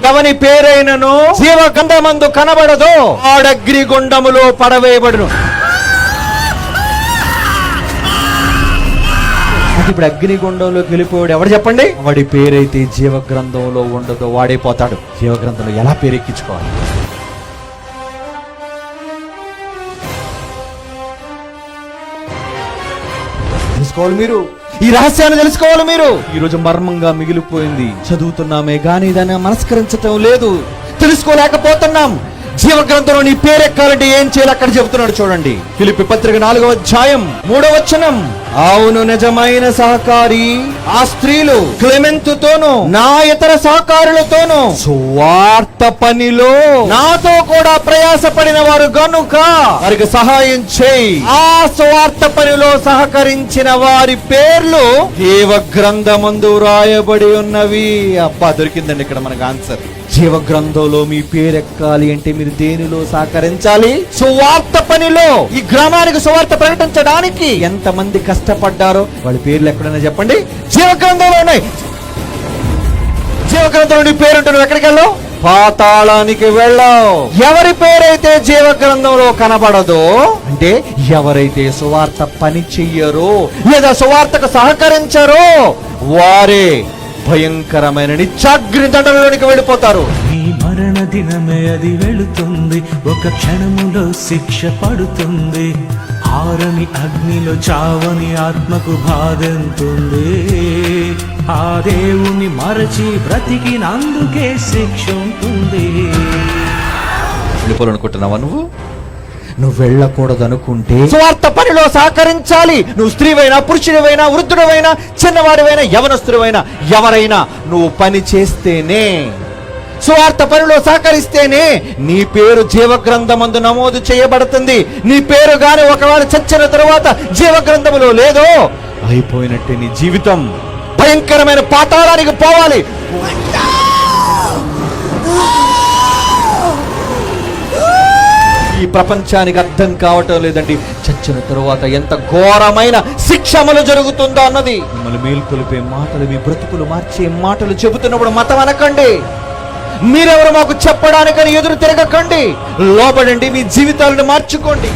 ఎవని పేరైనను జీవ గ్రంథమందు కనబడదో వాడగ్నిగుండములో పడవేయబడును. ఇప్పుడు అగ్నిగుండంలోకి వెళ్ళిపోయాడు ఎవడు చెప్పండి? వాడి పేరైతే జీవ గ్రంథంలో ఉండదో వాడే పోతాడు. జీవ గ్రంథంలో ఎలా పేరెక్కించుకోవాలి తెలుసుకోవాలి మీరు. ఈ రహస్యాన్ని తెలుసుకోవాలి మీరు. ఈ రోజు మర్మంగా మిగిలిపోయింది. చదువుతున్నామే గానీ దాన్ని మనస్కరించటం లేదు, తెలుసుకోలేకపోతున్నాం. జీవ గ్రంథంలో నీ పేరెక్కాలంటే ఏం చేయాలి అక్కడ చెబుతున్నాడు చూడండి. ఫిలిప్పీ పత్రిక 4వ అధ్యాయం 3వ వచనం. అవును, నిజమైన సహకారి ఆ స్త్రీలు క్లెమెంతుతోనూ నా ఇతర సహకారులతోనూ సువార్త పనిలో నాతో కూడా ప్రయాసపడిన వారు గనుక వారికి సహాయం చేయి. ఆ సువార్త పనిలో సహకరించిన వారి పేర్లు జీవ గ్రంథమందు రాయబడి ఉన్నవి. అబ్బా, దొరికిందండి ఇక్కడ మనకు ఆన్సర్. జీవ గ్రంథంలో మీ పేరెక్కాలి అంటే మీరు దేనిలో సహకరించాలి? సువార్త పనిలో. ఈ గ్రామానికి సువార్త ప్రకటించడానికి ఎంతమంది కష్టపడ్డారో వాళ్ళ పేర్లు ఎక్కడైనా చెప్పండి. జీవ గ్రంథంలో ఉన్నాయి. జీవ గ్రంథంలో నీ పేరుంటే నువ్వు ఎక్కడికి వెళ్ళావు? పాతాళానికి వెళ్ళావు. ఎవరి పేరైతే జీవ గ్రంథంలో కనబడదో అంటే ఎవరైతే సువార్త పని చెయ్యరో లేదా సువార్తకు సహకరించరో వారే భయంకరమైన నిత్యాగ్ని దండలోనికి వెళ్ళిపోతారు. ఈ మరణ దినమే అది వెళుతుంది, ఒక క్షణములో శిక్ష పడుతుంది. ఆరని అగ్నిలో చావని ఆత్మకు బాధంతుంది. ఆ దేవుని మరచి బ్రతికినందుకే శిక్ష ఉంటుంది. వెళ్ళిపోవాలనుకుంటున్నావా నువ్వు వెళ్ళకూడదు అనుకుంటే స్వార్థ పనిలో సహకరించాలి. నువ్వు స్త్రీవైనా పురుషుడివైనా వృద్ధుడివైనా చిన్నవాడివైనా యవనస్తుడివైనా ఎవరైనా నువ్వు పని చేస్తేనే, స్వార్థ పనిలో సహకరిస్తేనే నీ పేరు జీవ గ్రంథమందు నమోదు చేయబడుతుంది. నీ పేరు గాని ఒకవేళ చచ్చిన తరువాత జీవ గ్రంథములో లేదో అయిపోయినట్టే నీ జీవితం. భయంకరమైన పాతాళానికి పోవాలి. ఈ ప్రపంచానికి అర్థం కావటం లేదండి. చచ్చిన తరువాత ఎంత ఘోరమైన శిక్ష అమలు జరుగుతుందో అన్నది. మిమ్మల్ని మేల్కొలిపే మాటలు, మీ బ్రతుకులు మార్చే మాటలు చెబుతున్నప్పుడు మతం అనకండి. మీరెవరు మాకు చెప్పడానికని ఎదురు తిరగకండి. లోబడండి, మీ జీవితాలను మార్చుకోండి.